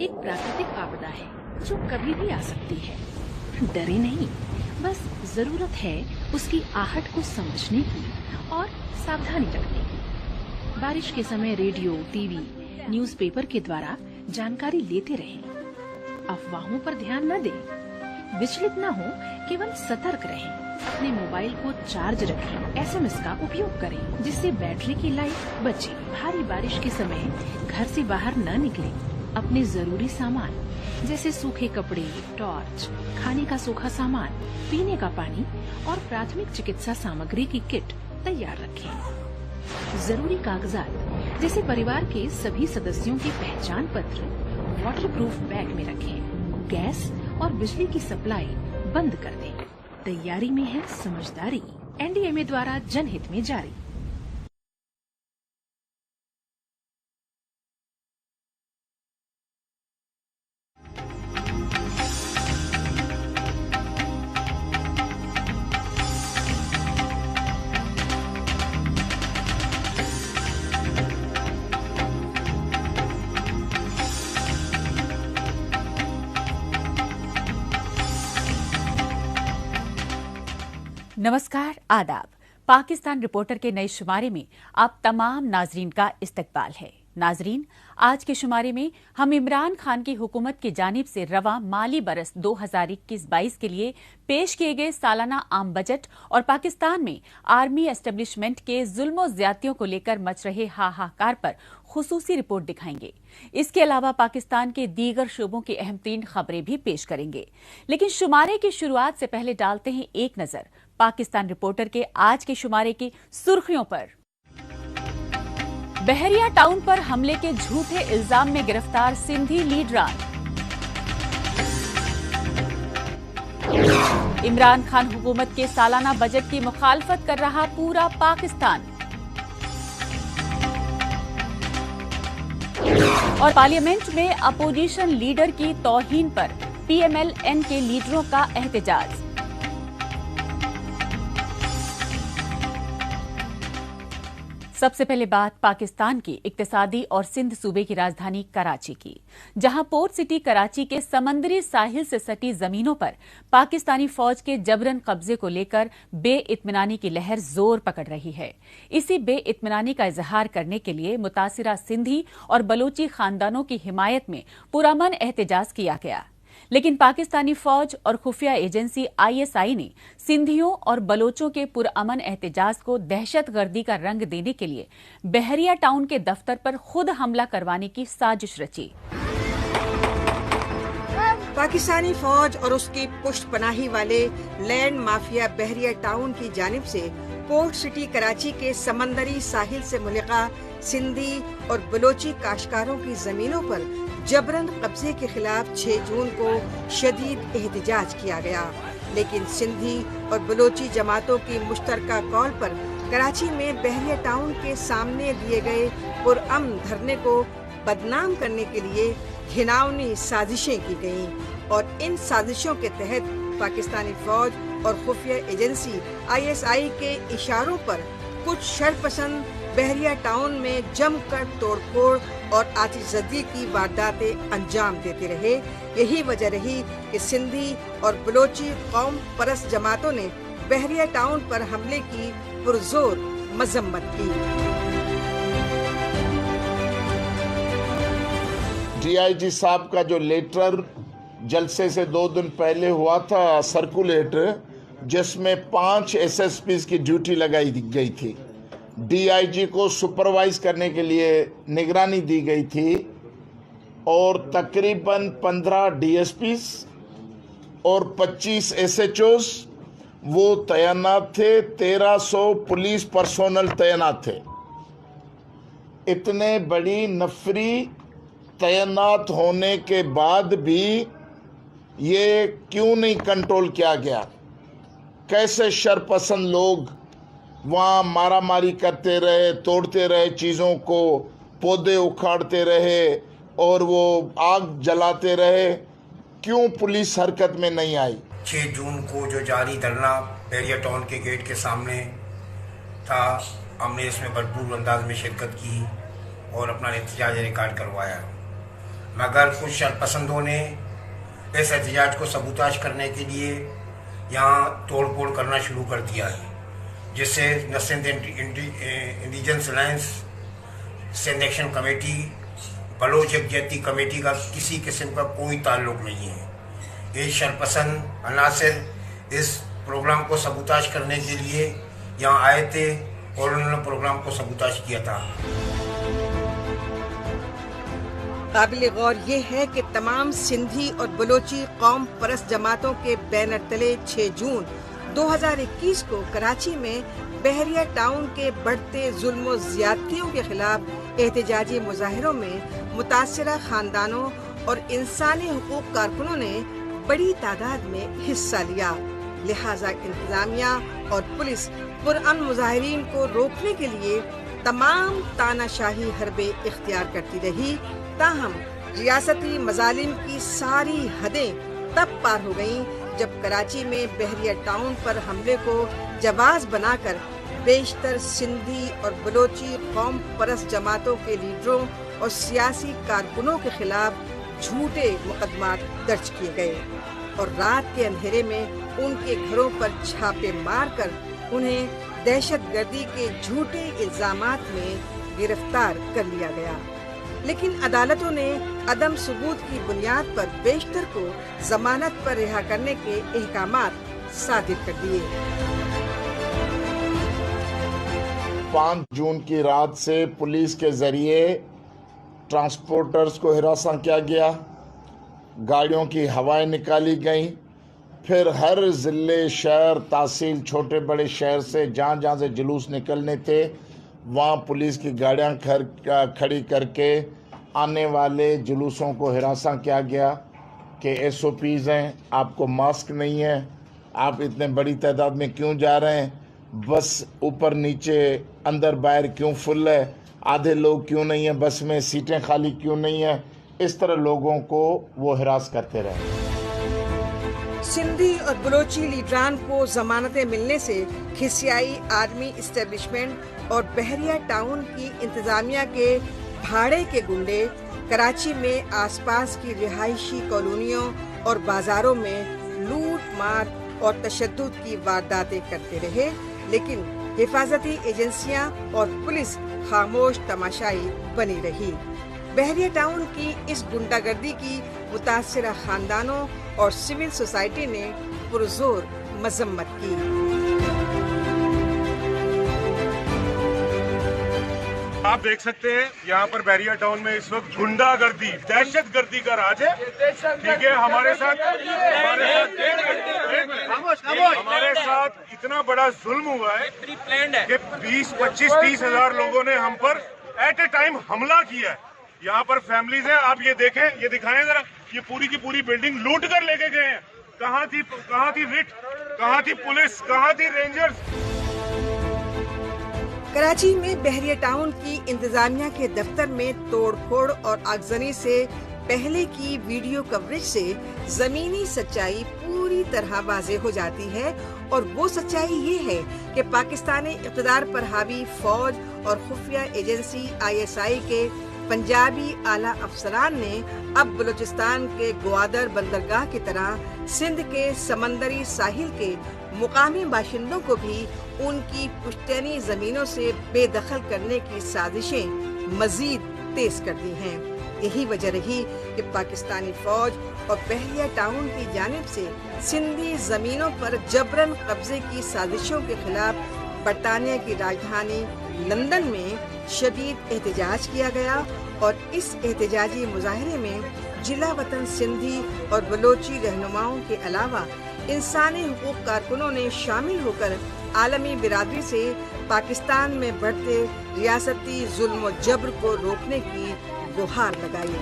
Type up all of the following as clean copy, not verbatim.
एक प्राकृतिक आपदा है जो कभी भी आ सकती है। डरे नहीं, बस जरूरत है उसकी आहट को समझने की और सावधानी रखने की। बारिश के समय रेडियो, टीवी, न्यूज़पेपर के द्वारा जानकारी लेते रहें। अफवाहों पर ध्यान न दें, विचलित न हो, केवल सतर्क रहें। अपने मोबाइल को चार्ज रखें, SMS का उपयोग करें जिससे बैटरी की लाइफ बचे। भारी बारिश के समय घर से बाहर न निकलें। अपने जरूरी सामान जैसे सूखे कपड़े, टॉर्च, खाने का सूखा सामान, पीने का पानी और प्राथमिक चिकित्सा सामग्री की किट तैयार रखें। जरूरी कागजात जैसे परिवार के सभी सदस्यों के पहचान पत्र वाटरप्रूफ बैग में रखें। गैस और बिजली की सप्लाई बंद कर दें। तैयारी में है समझदारी। NDMA द्वारा जनहित में जारी। नमस्कार, आदाब। पाकिस्तान रिपोर्टर के नए शुमारे में आप तमाम नाजरीन का इस्तकबाल है। नाजरीन, आज के शुमारे में हम इमरान खान की हुकूमत की जानिब से रवा माली बरस 2021-22 के लिए पेश किए गए सालाना आम बजट और पाकिस्तान में आर्मी एस्टेब्लिशमेंट के जुल्म और ज्यादतियों को लेकर मच रहे हाहाकार पर खुसूसी रिपोर्ट दिखाएंगे। इसके अलावा पाकिस्तान के दीगर शोबों की अहम तीन खबरें भी पेश करेंगे। लेकिन शुमारे की शुरुआत से पहले डालते हैं एक नजर पाकिस्तान रिपोर्टर के आज के शुमारे की सुर्खियों पर। बहरिया टाउन पर हमले के झूठे इल्जाम में गिरफ्तार सिंधी लीडरान। इमरान खान हुकूमत के सालाना बजट की मुखालफत कर रहा पूरा पाकिस्तान। और पार्लियामेंट में अपोजिशन लीडर की तौहीन पर PMLN के लीडरों का एहतजाज। सबसे पहले बात पाकिस्तान की इक्तिसादी और सिंध सूबे की राजधानी कराची की, जहां पोर्ट सिटी कराची के समंदरी साहिल से सटी जमीनों पर पाकिस्तानी फौज के जबरन कब्जे को लेकर बेइत्मीनानी की लहर जोर पकड़ रही है। इसी बेइत्मीनानी का इजहार करने के लिए मुतासिरा सिंधी और बलोची खानदानों की हिमायत में पुरअमन एहतजाज किया गया। लेकिन पाकिस्तानी फौज और खुफिया एजेंसी ISI ने सिंधियों और बलोचों के पुरअमन एहतजाज को दहशतगर्दी का रंग देने के लिए बहरिया टाउन के दफ्तर पर खुद हमला करवाने की साजिश रची। पाकिस्तानी फौज और उसकी पुष्टपनाही वाले लैंड माफिया बहरिया टाउन की जानिब से पोर्ट सिटी कराची के समंदरी साहिल से मुल्का सिंधी और बलोची काश्तकारों की जमीनों पर जबरन कब्जे के खिलाफ 6 जून को शदीद एहतजाज किया गया। लेकिन सिंधी और बलोची जमातों की मुश्तरका कॉल पर कराची में बहरिया टाउन के सामने दिए गए पुरअमन धरने को बदनाम करने के लिए घिनौनी साजिशें की गईं और इन साजिशों के तहत पाकिस्तानी फौज और खुफिया एजेंसी ISI के इशारों पर कुछ शरपसंद बहरिया टाउन में जमकर तोड़फोड़ और आतिशबाजी की वारदातें अंजाम देते रहे। यही वजह रही कि सिंधी और बलोची कौम परस्त जमातों ने बहरिया टाउन पर हमले की पुरजोर मजम्मत की। DIG साहब का जो लेटर जलसे से 2 दिन पहले हुआ था, सर्कुलेटर, जिसमें 5 SSPs की ड्यूटी लगाई गई थी, DIG को सुपरवाइज करने के लिए निगरानी दी गई थी और तकरीबन 15 DSPs और 25 SHOs वो तैनात थे। 1300 पुलिस पर्सोनल तैनात थे। इतने बड़ी नफरी तैनात होने के बाद भी ये क्यों नहीं कंट्रोल किया गया? कैसे शरपसंद लोग वहाँ मारामारी करते रहे, तोड़ते रहे चीज़ों को, पौधे उखाड़ते रहे और वो आग जलाते रहे? क्यों पुलिस हरकत में नहीं आई? 6 जून को जो जारी धरना बहरिया टाउन के गेट के सामने था, हमने इसमें भरपूर अंदाज में शिरकत की और अपना एहतजाज रिकॉर्ड करवाया। मगर कुछ शरपसंदों ने इस एहतजाज को सबूताज करने के लिए यहाँ तोड़ फोड़ करना शुरू कर दिया है, जिससे न Sindh indigenous alliance, Sindh action committee, Baloch Yakjehti committee का किसी किस्म का कोई ताल्लुक नहीं है। ये शरपसंद अनासिर इस प्रोग्राम को सबूताज करने के लिए यहाँ आए थे और उन्होंने प्रोग्राम को सबूताज किया था। काबिल गौर ये है कि तमाम सिंधी और बलोची कौम परस्त जमातों के बैनर तले 6 जून 2021 को कराची में बहरिया टाउन के बढ़ते जुल्म और ज्यादतियों के खिलाफ एहतजाजी मुजाहिरों में मुतासिरा खानदानों और इंसानी हुकूक कारकुनों ने बड़ी तादाद में हिस्सा लिया। लिहाजा इंतजामिया और पुलिस पुरअमन मुजाहिरीन को रोकने के लिए तमाम तानाशाही हरबे इख्तियार करती रही। ताहम रियासती मजालिम की सारी हदें तब पार हो गईं जब कराची में बहरिया टाउन पर हमले को जवाज बनाकर बेशतर सिंधी और बलोची कौम परस्त जमातों के लीडरों और सियासी कारकुनों के खिलाफ झूठे मुकदमात दर्ज किए गए और रात के अंधेरे में उनके घरों पर छापे मारकर उन्हें दहशतगर्दी के झूठे इल्जामात में गिरफ्तार कर लिया गया। लेकिन अदालतों ने अदम सबूत की बुनियाद पर बेशतर को जमानत पर रिहा करने के अहकामात सादिर कर दिए। 5 जून की रात से पुलिस के जरिए ट्रांसपोर्टर्स को हिरासत किया गया, गाड़ियों की हवाएं निकाली गईं, फिर हर ज़िले, शहर, तहसील, छोटे बड़े शहर से जहाँ से जुलूस निकलने थे वहाँ पुलिस की गाड़ियाँ खड़ी करके आने वाले जुलूसों को हिरासत किया गया कि SOPs हैं, आपको मास्क नहीं है, आप इतने बड़ी तादाद में क्यों जा रहे हैं, बस ऊपर नीचे अंदर बाहर क्यों फुल है, आधे लोग क्यों नहीं है बस में, सीटें खाली क्यों नहीं है। इस तरह लोगों को वो हिरास करते रहे। सिंधी और बलोची लीडरान को जमानतें मिलने से खिसियाई आर्मी इस्टेब्लिशमेंट और बहरिया टाउन की इंतजामिया के भाड़े के गुंडे कराची में आसपास की रिहायशी कॉलोनियों और बाजारों में लूट मार और तशद्दुद की वारदातें करते रहे, लेकिन हिफाजती एजेंसियां और पुलिस खामोश तमाशाई बनी रही। बहरिया टाउन की इस गुंडागर्दी की मुतासिरा खानदानों और सिविल सोसाइटी ने पुरजोर मजम्मत की। आप देख सकते हैं यहाँ पर बहरिया टाउन में इस वक्त गुंडागर्दी, दहशतगर्दी का राज है। ठीक है, हमारे साथ इतना बड़ा जुल्म हुआ है कि 20-25-30 हजार लोगों ने हम पर एट ए टाइम हमला किया है। यहाँ पर फैमिलीज हैं, आप ये देखें, ये दिखाएं जरा, ये पूरी की पूरी बिल्डिंग लूट कर लेके गए हैं। कहाँ थी रिट, कहाँ थी पुलिस, कहाँ थी रेंजर्स। कराची में बहरिया टाउन की इंतजामिया के दफ्तर में तोड़फोड़ और आगजनी से पहले की वीडियो कवरेज से जमीनी सच्चाई पूरी तरह वाज़ेह हो जाती है, और वो सच्चाई ये है कि पाकिस्तानी इक़्तिदार पर हावी फौज और खुफिया एजेंसी ISI के पंजाबी आला अफसरान ने अब बलूचिस्तान के ग्वादर बंदरगाह की तरह सिंध के समंदरी साहिल के मुकामी बाशिंदों को भी उनकी पुश्तैनी जमीनों से बेदखल करने की साजिशें मजीद तेज कर दी हैं। यही वजह रही कि पाकिस्तानी फौज और बहरिया टाउन की जानिब से सिंधी जमीनों पर जबरन कब्जे की साजिशों के खिलाफ बरतानिया की राजधानी लंदन में शदीद एहतजाज किया गया, और इस एहतजाजी मुजाहरे में जिला वतन सिंधी और बलोची रहनुमाओं के अलावा इंसानी हुकूक कारकुनों ने शामिल होकर आलमी बिरादरी से पाकिस्तान में बढ़ते रियासती जुल्म और जबर को रोकने की गुहार लगाई।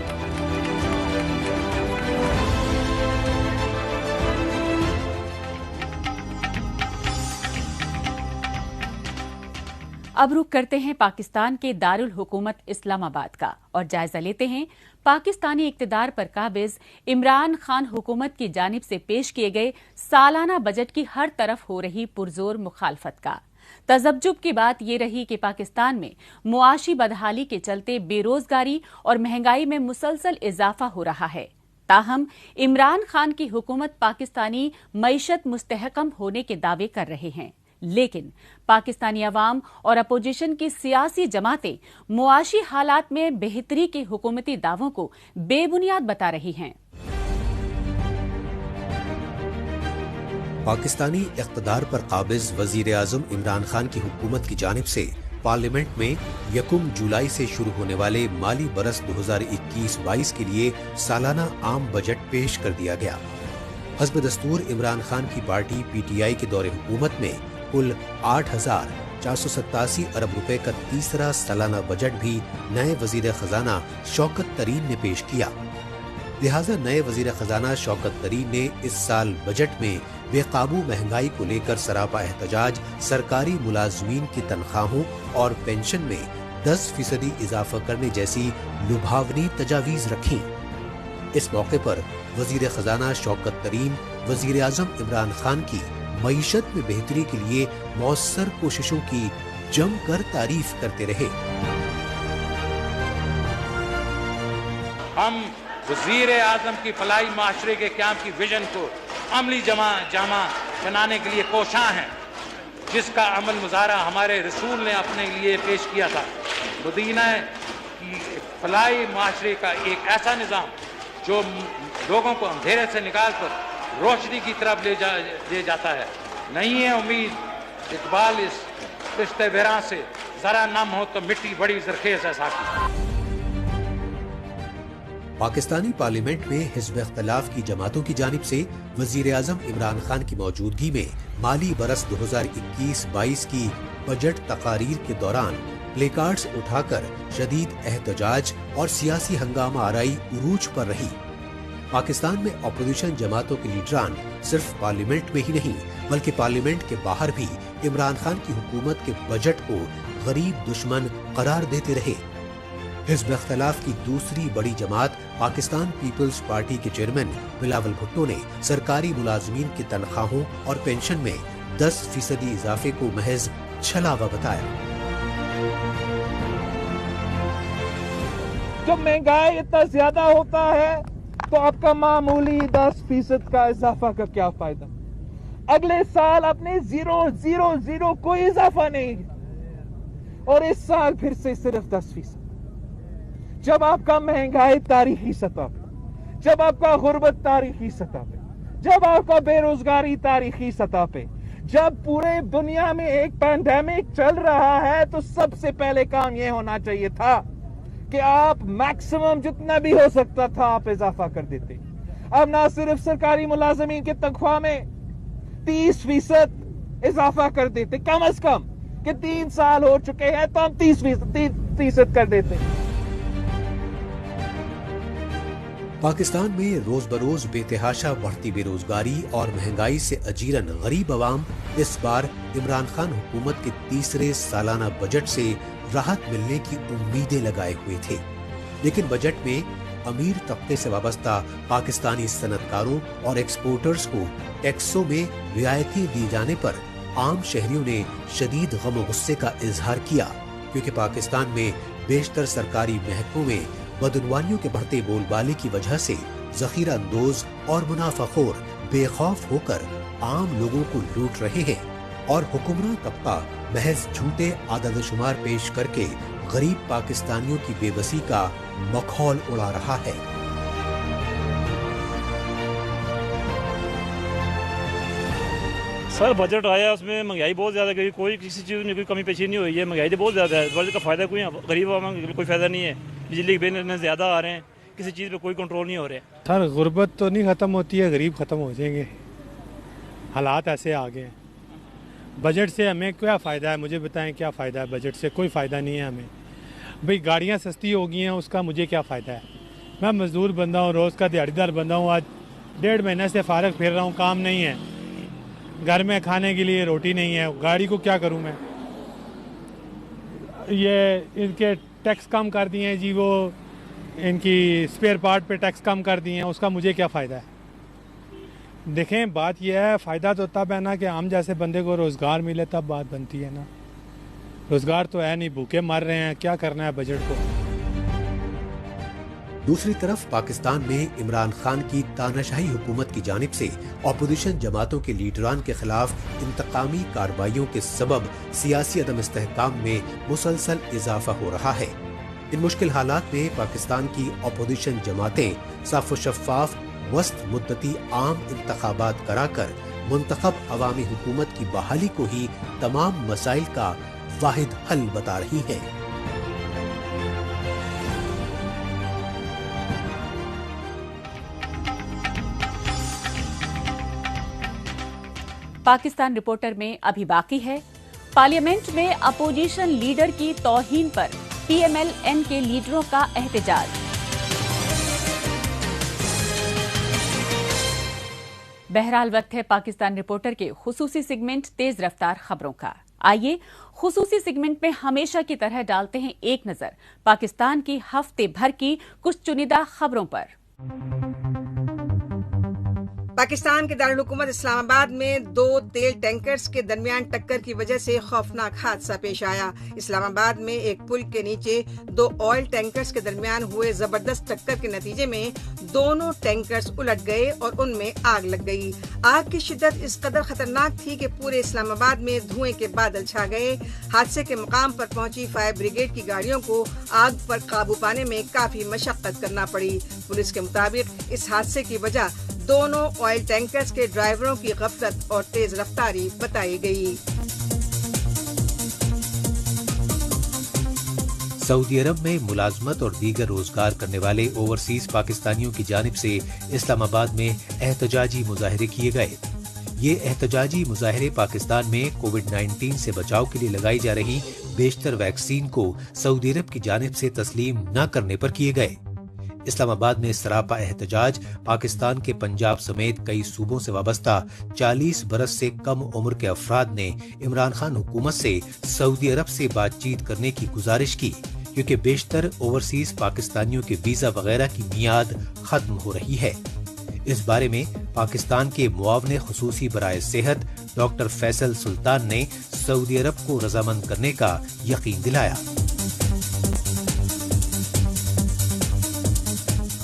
अब रुख करते हैं पाकिस्तान के दारुल हुकूमत इस्लामाबाद का और जायजा लेते हैं पाकिस्तानी इक्तिदार पर काबिज इमरान खान हुकूमत की जानिब से पेश किए गए सालाना बजट की हर तरफ हो रही पुरजोर मुखालफत का। तजब्जुब की बात ये रही कि पाकिस्तान में मुआशी बदहाली के चलते बेरोजगारी और महंगाई में मुसलसल इजाफा हो रहा है। ताहम इमरान खान की हुकूमत पाकिस्तानी मईशत मुस्तहकम होने के दावे कर रहे हैं, लेकिन पाकिस्तानी अवाम और अपोजिशन की सियासी जमातें मुआशी हालात में बेहतरी के हुकूमती दावों को बेबुनियाद बता रही हैं। पाकिस्तानी इक़्तिदार पर काबिज वज़ीर आज़म इमरान खान की हुकूमत की जानिब से पार्लियामेंट में 1 जुलाई से शुरू होने वाले माली बरस 2021-22 के लिए सालाना आम बजट पेश कर दिया गया। हस्ब दस्तूर इमरान खान की पार्टी PTI के दौरे हुकूमत में कुल 8,487 अरब रुपए का तीसरा सालाना बजट भी नए वजीर खजाना शौकत तरीन ने पेश किया। लिहाजा नए वजीर खजाना शौकत तरीन ने इस साल बजट में बेकाबू महंगाई को लेकर सरापा एहतजाज सरकारी मुलाजमीन की तनख्वाहों और पेंशन में 10% इजाफा करने जैसी लुभावनी तजावीज रखी। इस मौके पर वजीर खजाना शौकत तरीन वजीर आजम इमरान खान की मईशत में बेहतरी के लिए मौसर कोशिशों की जमकर तारीफ करते रहे। हम वज़ीर आज़म की फलाही माशरे के क़याम की विजन को अमली जामा बनाने के लिए कोशां हैं, जिसका अमल मुज़ाहरा हमारे रसूल ने अपने लिए पेश किया था। मदीना की फलाही माशरे का एक ऐसा निज़ाम जो लोगों को अंधेरे से निकाल कर रोशनी की तरफ ले जाता है। नहीं है उम्मीद इकबाल इस रिश्ते वेरां से ज़रा नम हो तो मिट्टी बड़ी ज़रखेज़ है साकी। पाकिस्तानी पार्लियामेंट में हिज़्ब इख्तिलाफ की जमातों की जानिब से वजीर आज़म इमरान खान की मौजूदगी में माली बरस 2021-22 की बजट तकारीर के दौरान प्लेकार्ड्स उठाकर शदीद एहतजाज और सियासी हंगामा आराई उरूज पर रही। पाकिस्तान में अपोजिशन जमातों के लीडरान सिर्फ पार्लियामेंट में ही नहीं बल्कि पार्लियामेंट के बाहर भी इमरान खान की हुकूमत के बजट को गरीब दुश्मन करार देते रहे। हिज़्ब इख्तिलाफ की दूसरी बड़ी जमात पाकिस्तान पीपल्स पार्टी के चेयरमैन बिलावल भुट्टो ने सरकारी मुलाजमीन की तनख्वाहों और पेंशन में 10% इजाफे को महज छलावा बताया। जब महंगाई इतना ज्यादा होता है तो आपका मामूली 10% का इजाफा का क्या फायदा? अगले साल अपने 0.00 कोई इजाफा नहीं, और इस साल फिर से सिर्फ 10%। जब आपका महंगाई तारीखी सतह पे, जब आपका गुर्बत तारीखी सतह पे, जब आपका बेरोजगारी तारीखी सतह पे, जब पूरे दुनिया में एक पैंडेमिक चल रहा है, तो सबसे पहले काम यह होना चाहिए था कि आप मैक्सिमम जितना भी हो सकता था आप इजाफा कर देते। अब ना सिर्फ सरकारी मुलाजमीन के तनख्वाह में 30% इजाफा कर देते, कम अज कम कि 3 साल हो चुके हैं तो हम 30% कर देते। पाकिस्तान में रोज बरोज बेतहाशा बढ़ती बेरोजगारी और महंगाई से अजीरन गरीब अवाम इस बार इमरान खान हुकूमत के तीसरे सालाना बजट से राहत मिलने की उम्मीदें लगाए हुए थे। लेकिन बजट में अमीर तबके से वाबस्ता पाकिस्तानी सनतकारों और एक्सपोर्टर्स को टैक्सों में रियायतें दिए जाने पर आम शहरियों ने शदीद गम गुस्से का इजहार किया, क्योंकि पाकिस्तान में बेशतर सरकारी महकमों में बदनवानियों के बढ़ते बोलबाले की वजह से जखीरा अंदोज और मुनाफाखोर बेखौफ होकर आम लोगों को लूट रहे हैं और हुक्मरान तबका महज झूठे आदद शुमार पेश करके गरीब पाकिस्तानियों की बेबसी का मखौल उड़ा रहा है। सर बजट आया, उसमें महंगाई बहुत ज़्यादा गई, कोई किसी चीज़ में कोई कमी पेशी नहीं हुई है। महंगाई तो बहुत ज़्यादा है, बजट का फ़ायदा कोई गरीब आवाम को कोई फ़ायदा नहीं है। बिजली के बिल ज़्यादा आ रहे हैं, किसी चीज़ पे कोई कंट्रोल नहीं हो रहा है। सर गुर्बत तो नहीं ख़त्म होती है, गरीब ख़त्म हो जाएंगे। हालात ऐसे आ गए हैं। बजट से हमें क्या फ़ायदा है? मुझे बताएं क्या फ़ायदा है? बजट से कोई फ़ायदा नहीं है हमें। भाई गाड़ियाँ सस्ती हो गई हैं, उसका मुझे क्या फ़ायदा है? मैं मज़दूर बंदा हूँ, रोज़ का दिहाड़ीदार बंदा हूँ। आज 1.5 महीने से फारग फिर रहा हूँ, काम नहीं है, घर में खाने के लिए रोटी नहीं है। गाड़ी को क्या करूँ मैं? ये इनके टैक्स कम कर दिए हैं जी, वो इनकी स्पेयर पार्ट पे टैक्स कम कर दिए हैं, उसका मुझे क्या फ़ायदा है? देखें, बात यह है, फ़ायदा तो तब है ना कि आम जैसे बंदे को रोज़गार मिले, तब बात बनती है ना। रोज़गार तो है नहीं, भूखे मर रहे हैं, क्या करना है बजट को। दूसरी तरफ पाकिस्तान में इमरान खान की तानाशाही हुकूमत की जानिब से अपोजिशन जमातों के लीडरान के खिलाफ इंतकामी कार्रवाइयों के सबब सियासी अदम इस्तेहकाम में मुसलसल इजाफा हो रहा है। इन मुश्किल हालात में पाकिस्तान की अपोजिशन जमातें साफ शफाफ वस्त मुद्दती आम इंतखाबात कराकर मुंतखब अवामी हुकूमत की बहाली को ही तमाम मसाइल का वाहिद हल बता रही हैं। पाकिस्तान रिपोर्टर में अभी बाकी है। पार्लियामेंट में अपोजिशन लीडर की तौहीन पर पीएमएल-एन के लीडरों का एहतजाज। बहरहाल वक्त है पाकिस्तान रिपोर्टर के खुसूसी सेगमेंट तेज रफ्तार खबरों का। आइए खुसूसी सेगमेंट में हमेशा की तरह डालते हैं एक नजर पाकिस्तान की हफ्ते भर की कुछ चुनिंदा खबरों पर। पाकिस्तान के दारुल हुकूमत इस्लामाबाद में 2 तेल टैंकर्स के दरमियान टक्कर की वजह से खौफनाक हादसा पेश आया। इस्लामाबाद में एक पुल के नीचे 2 ऑयल टैंकर्स के दरमियान हुए जबरदस्त टक्कर के नतीजे में दोनों टैंकर्स उलट गए और उनमें आग लग गई। आग की शिद्दत इस कदर खतरनाक थी कि पूरे इस्लामाबाद में धुएं के बादल छा गए। हादसे के मकाम पर पहुंची फायर ब्रिगेड की गाड़ियों को आग पर काबू पाने में काफी मशक्कत करना पड़ी। पुलिस के मुताबिक इस हादसे की वजह दोनों ऑयल टैंकर्स के ड्राइवरों की गफलत और तेज रफ्तारी बताई गई। सऊदी अरब में मुलाजमत और दीगर रोजगार करने वाले ओवरसीज पाकिस्तानियों की जानिब से इस्लामाबाद में एहतजाजी मुजाहरे किए गए। ये एहतजाजी मुजाहरे पाकिस्तान में कोविड-19 से बचाव के लिए लगाई जा रही बेशतर वैक्सीन को सऊदी अरब की जानिब से तस्लीम न करने पर किए गए। इस्लामाबाद में सरापा एहतजाज पाकिस्तान के पंजाब समेत कई सूबों से वाबस्ता 40 बरस से कम उम्र के अफराद ने इमरान खान हुकूमत से सऊदी अरब से बातचीत करने की गुजारिश की, क्योंकि बेशतर ओवरसीज पाकिस्तानियों के वीजा वगैरह की मियाद खत्म हो रही है। इस बारे में पाकिस्तान के मुआवने खुसूसी बराए सेहत डॉक्टर फैसल सुल्तान ने सऊदी अरब को रजामंद करने का यकीन दिलाया।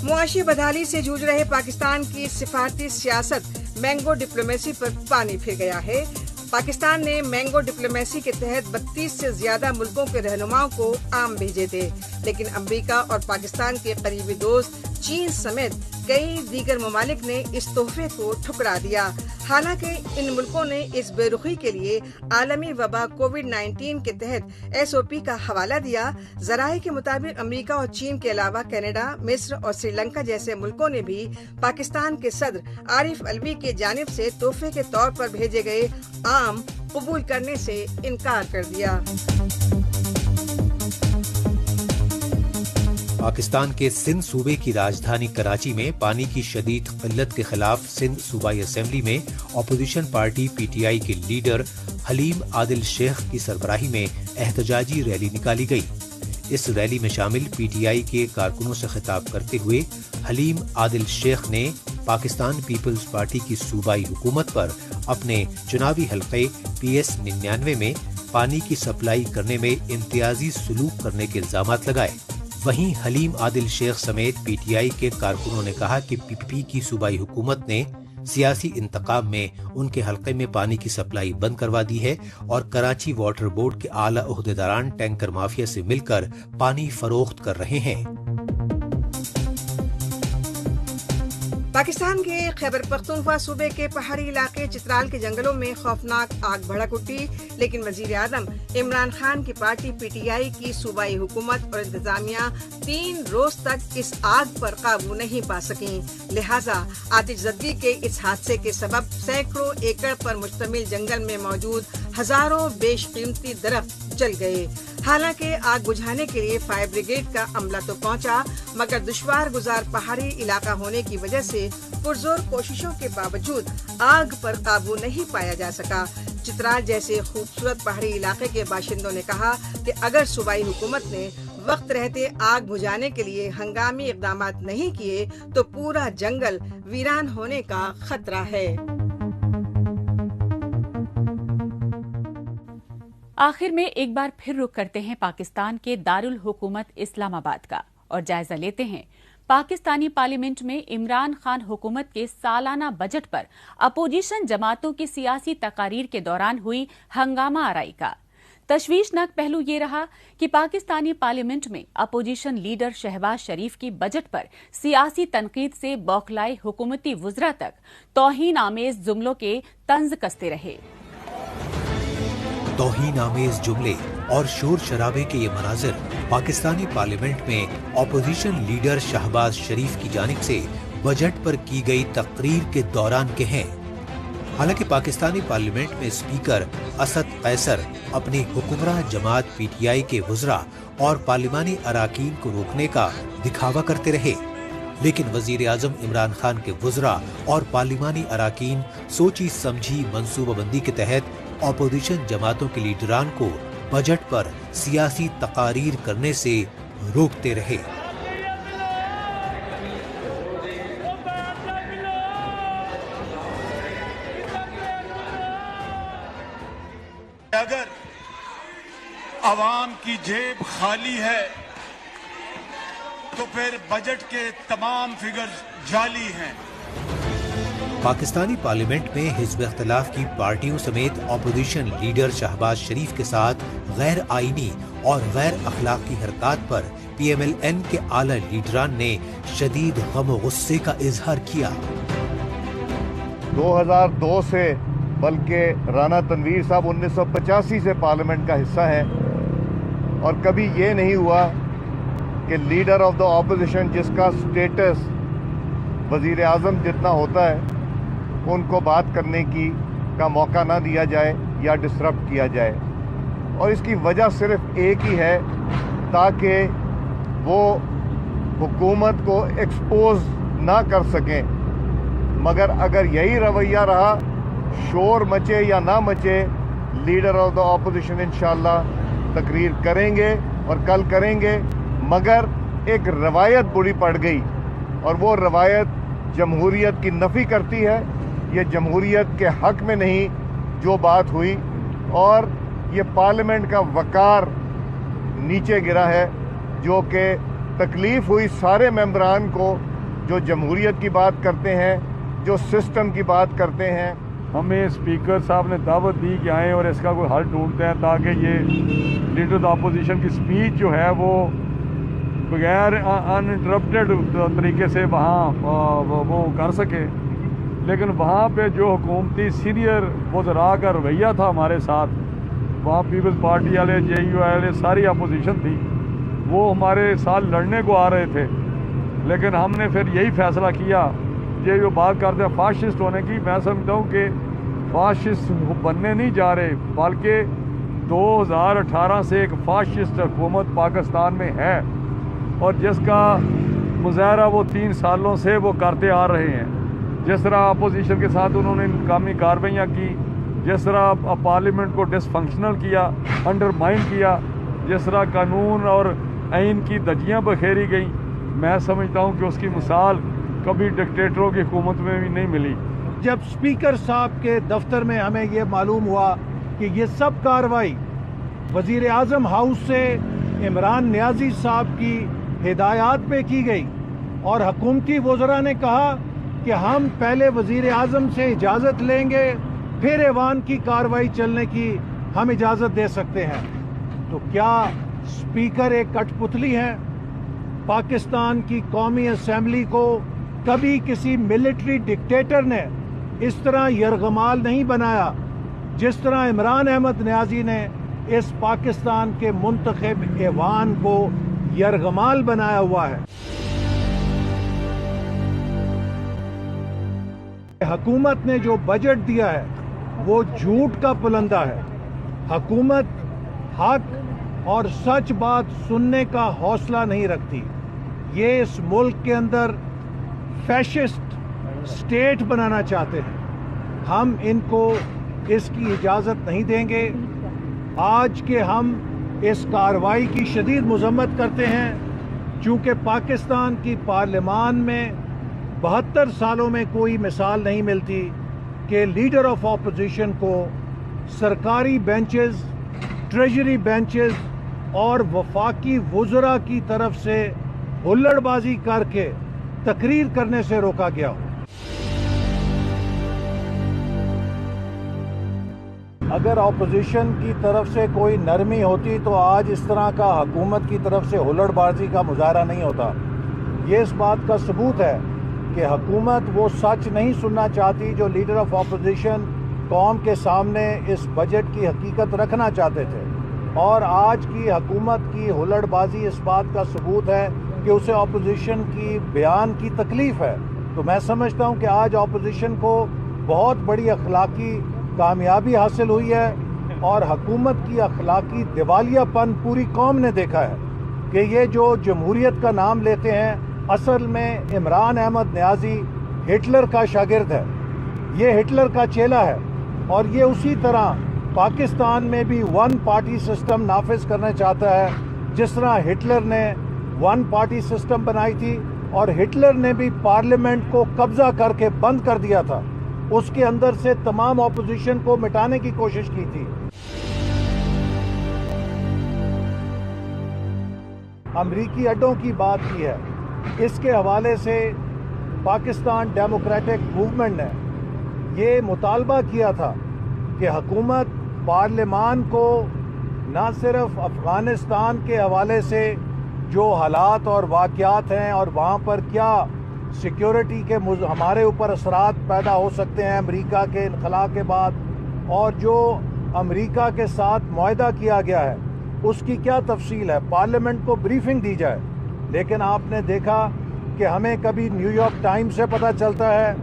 मुआशी बदहाली से जूझ रहे पाकिस्तान की सिफारती सियासत मैंगो डिप्लोमेसी पर पानी फिर गया है। पाकिस्तान ने मैंगो डिप्लोमेसी के तहत 32 से ज्यादा मुल्कों के रहनुमाओं को आम भेजे थे, लेकिन अमेरिका और पाकिस्तान के करीबी दोस्त चीन समेत कई दीगर ममालिक ने इस तोहफे को ठुकरा दिया। हालांकि इन मुल्कों ने इस बेरुखी के लिए आलमी वबा कोविड-19 के तहत SOP का हवाला दिया। जराये के मुताबिक अमेरिका और चीन के अलावा कनाडा, मिस्र और श्रीलंका जैसे मुल्कों ने भी पाकिस्तान के सदर आरिफ अलवी के जानिब से तोहफे के तौर पर भेजे गए आम कबूल करने से इनकार कर दिया। पाकिस्तान के सिंध सूबे की राजधानी कराची में पानी की शदीद किल्लत के खिलाफ सिंध सूबाई असेंबली में अपोजिशन पार्टी PTI के लीडर हलीम आदिल शेख की सरबराही में एहतजाजी रैली निकाली गई। इस रैली में शामिल PTI के कारकुनों से खिताब करते हुए हलीम आदिल शेख ने पाकिस्तान पीपल्स पार्टी की सूबाई हुकूमत पर अपने चुनावी हल्के PS 99 में पानी की सप्लाई करने में इम्तियाजी सलूक करने के इल्जामात लगाए। वहीं हलीम आदिल शेख समेत PTI के कारकुनों ने कहा कि PPP की सूबाई हुकूमत ने सियासी इंतकाम में उनके हल्के में पानी की सप्लाई बंद करवा दी है और कराची वाटर बोर्ड के आला ओहदेदारान टैंकर माफिया से मिलकर पानी फरोख्त कर रहे हैं। पाकिस्तान के खैबर पख्तूनख्वा सूबे के पहाड़ी इलाके चित्राल के जंगलों में खौफनाक आग भड़क उठी, लेकिन वजीर आजम इमरान खान की पार्टी PTI की सूबाई हुकूमत और इंतजामिया 3 रोज तक इस आग पर काबू नहीं पा सकी। लिहाजा आतिशज़दगी के इस हादसे के सबब सैकड़ों एकड़ पर मुश्तमिल जंगल में मौजूद हजारों बेशकीमती दरख्त जल गए। हालांकि आग बुझाने के लिए फायर ब्रिगेड का अमला तो पहुंचा, मगर दुश्वार गुजार पहाड़ी इलाका होने की वजह से पुरजोर कोशिशों के बावजूद आग पर काबू नहीं पाया जा सका। चित्राल जैसे खूबसूरत पहाड़ी इलाके के बाशिंदों ने कहा कि अगर सूबाई हुकूमत ने वक्त रहते आग बुझाने के लिए हंगामी इक़दामात नहीं किए तो पूरा जंगल वीरान होने का खतरा है। आखिर में एक बार फिर रुख करते हैं पाकिस्तान के दारुल हुकूमत इस्लामाबाद का और जायजा लेते हैं पाकिस्तानी पार्लियामेंट में इमरान खान हुकूमत के सालाना बजट पर अपोजिशन जमातों की सियासी तकारीर के दौरान हुई हंगामा आराई का। तशवीशनाक पहलू ये रहा कि पाकिस्तानी पार्लियामेंट में अपोजिशन लीडर शहबाज शरीफ की बजट पर सियासी तनकीद से बौखलाए हुकूमती वुज़रा तक तौहीन आमेज जुमलों के तंज कसते रहे। तौहीन आमेज जुमले और शोर शराबे के ये मनाजिर पाकिस्तानी पार्लियामेंट में अपोजिशन लीडर शहबाज शरीफ की जानिब से बजट पर की गई तकरीर के दौरान के हैं। हालांकि पाकिस्तानी पार्लियामेंट में स्पीकर असद कैसर अपनी हुक्मरां जमात पीटीआई के वुज़रा और पार्लिमानी अराकीन को रोकने का दिखावा करते रहे, लेकिन वजीर आजम इमरान खान के वुज़रा और पार्लिमानी अराकीन सोची समझी मंसूबाबंदी के तहत अपोजिशन जमातों के लीडरान को बजट पर सियासी तकारीर करने से रोकते रहे। अगर आवाम की जेब खाली है तो फिर बजट के तमाम फिगर्स जाली हैं। पाकिस्तानी पार्लियामेंट में हिज़्ब इख्तिलाफ की पार्टियों समेत अपोजिशन लीडर शहबाज शरीफ के साथ गैर आईनी और गैर अखलाकी हरकत पर PMLN के आला लीडरान ने शदीद गम और गुस्से का इजहार किया। 2002 से बल्कि राना तनवीर साहब 1985 से पार्लियामेंट का हिस्सा है और कभी ये नहीं हुआ कि लीडर ऑफ द ऑपोजिशन जिसका स्टेटस वजीर आज़म जितना होता है उनको बात करने का मौका ना दिया जाए या डिसरप्ट किया जाए। और इसकी वजह सिर्फ एक ही है ताकि वो हुकूमत को एक्सपोज ना कर सकें। मगर अगर यही रवैया रहा, शोर मचे या ना मचे, लीडर ऑफ द ऑपोजिशन इंशाल्लाह तकरीर करेंगे और कल करेंगे। मगर एक रवायत बुरी पड़ गई और वो रवायत जमहूरियत की नफ़ी करती है। ये जमहूरियत के हक में नहीं जो बात हुई और ये पार्लियामेंट का वकार नीचे गिरा है, जो कि तकलीफ़ हुई सारे मेंबरान को जो जमहूरियत की बात करते हैं, जो सिस्टम की बात करते हैं। हमें स्पीकर साहब ने दावत दी कि आएँ और इसका कोई हल ढूंढते हैं ताकि ये लीडर ऑफ अपोजिशन की स्पीच जो है वो बगैर अनइंटरप्टेड तरीके से वहाँ वो कर सके। लेकिन वहाँ पे जो हुकूमती सीनियर वज़रा का रवैया था हमारे साथ, वहाँ पीपल्स पार्टी वाले, JU वाले, सारी अपोजिशन थी, वो हमारे साथ लड़ने को आ रहे थे। लेकिन हमने फिर यही फैसला किया, ये जो बात करते हैं फाशिस्ट होने की, मैं समझता हूँ कि फाशिस्ट बनने नहीं जा रहे, बल्कि 2018 से एक फाशिस्ट हुकूमत पाकिस्तान में है और जिसका मुजाहरा वो 3 सालों से वो करते आ रहे हैं। जिस तरह अपोजिशन के साथ उन्होंने इंतकामी कार्रवाइयाँ की, जिस तरह पार्लियामेंट को डिसफंक्शनल किया, अंडरमाइन किया, जिस तरह कानून और आइन की धज्जियाँ बखेरी गई, मैं समझता हूँ कि उसकी मिसाल कभी डिक्टेटरों की हुकूमत में भी नहीं मिली। जब स्पीकर साहब के दफ्तर में हमें ये मालूम हुआ कि ये सब कार्रवाई वज़ीर आज़म हाउस से इमरान नियाज़ी साहब की हिदायत पे की गई और हुकूमती वज़रा ने कहा कि हम पहले वज़ीर आज़म से इजाज़त लेंगे, फिर ऐवान की कार्रवाई चलने की हम इजाज़त दे सकते हैं, तो क्या स्पीकर एक कठपुतली हैं? पाकिस्तान की कौमी असेंबली को कभी किसी मिलिट्री डिक्टेटर ने इस तरह यरगमाल नहीं बनाया जिस तरह इमरान अहमद नियाज़ी ने इस पाकिस्तान के मुंतखब ऐवान को यरगमाल बनाया हुआ है। हुकूमत ने जो बजट दिया है वो झूठ का पुलंदा है। हुकूमत हक और सच बात सुनने का हौसला नहीं रखती। ये इस मुल्क के अंदर फैशिस्ट स्टेट बनाना चाहते हैं। हम इनको इसकी इजाज़त नहीं देंगे। आज के हम इस कार्रवाई की शदीद मजम्मत करते हैं, चूँकि पाकिस्तान की पार्लियामान में 72 सालों में कोई मिसाल नहीं मिलती कि लीडर ऑफ ऑपोजिशन को सरकारी बेंचेस, ट्रेजरी बेंचेस और वफाकी वुज़रा की तरफ से हुल्लड़बाजी करके तकरीर करने से रोका गया हो। अगर अपोजिशन की तरफ से कोई नरमी होती तो आज इस तरह का हुकूमत की तरफ से हुल्लड़बाजी का मुजाहरा नहीं होता। ये इस बात का सबूत है कि हुकूमत वो सच नहीं सुनना चाहती जो लीडर ऑफ अपोजिशन कौम के सामने इस बजट की हकीकत रखना चाहते थे, और आज की हुकूमत की हुल्लड़बाजी इस बात का सबूत है कि उसे अपोजिशन की बयान की तकलीफ है। तो मैं समझता हूँ कि आज अपोजिशन को बहुत बड़ी अखलाकी कामयाबी हासिल हुई है और हुकूमत की अखलाकी दिवालियापन पूरी कौम ने देखा है कि ये जो जमहूरियत का नाम लेते हैं, असल में इमरान अहमद न्याजी हिटलर का शागिर्द है, ये हिटलर का चेला है, और ये उसी तरह पाकिस्तान में भी वन पार्टी सिस्टम नाफिज करना चाहता है, जिस तरह हिटलर ने वन पार्टी सिस्टम बनाई थी और हिटलर ने भी पार्लियामेंट को कब्जा करके बंद कर दिया था, उसके अंदर से तमाम ऑपोजिशन को मिटाने की कोशिश की थी। अमरीकी अड्डों की बात की है, इसके हवाले से पाकिस्तान डेमोक्रेटिक मूवमेंट ने ये मुतालबा किया था कि हुकूमत पार्लियामान को न सिर्फ अफ़गानिस्तान के हवाले से जो हालात और वाक़यात हैं और वहाँ पर क्या सिक्योरिटी के हमारे ऊपर असरात पैदा हो सकते हैं अमेरिका के इनखला के बाद, और जो अमेरिका के साथ मुआहदा किया गया है उसकी क्या तफसील है, पार्लियामेंट को ब्रीफिंग दी जाए। लेकिन आपने देखा कि हमें कभी न्यूयॉर्क टाइम्स से पता चलता है,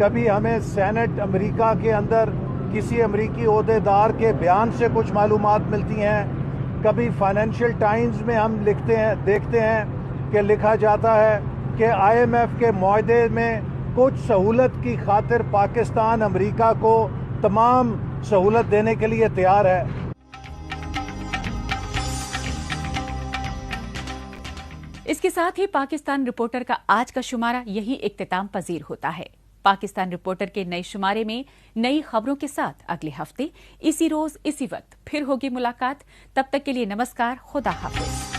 कभी हमें सेनेट अमेरिका के अंदर किसी अमेरिकी ओहदेदार के बयान से कुछ मालूमात मिलती हैं, कभी फाइनेंशियल टाइम्स में हम देखते हैं कि लिखा जाता है कि IMF के मुआहदे में कुछ सहूलत की खातिर पाकिस्तान अमेरिका को तमाम सहूलत देने के लिए तैयार है। इसके साथ ही पाकिस्तान रिपोर्टर का आज का शुमारा यही इख्तिताम पजीर होता है। पाकिस्तान रिपोर्टर के नए शुमारे में नई खबरों के साथ अगले हफ्ते इसी रोज इसी वक्त फिर होगी मुलाकात। तब तक के लिए नमस्कार, खुदा हाफिज।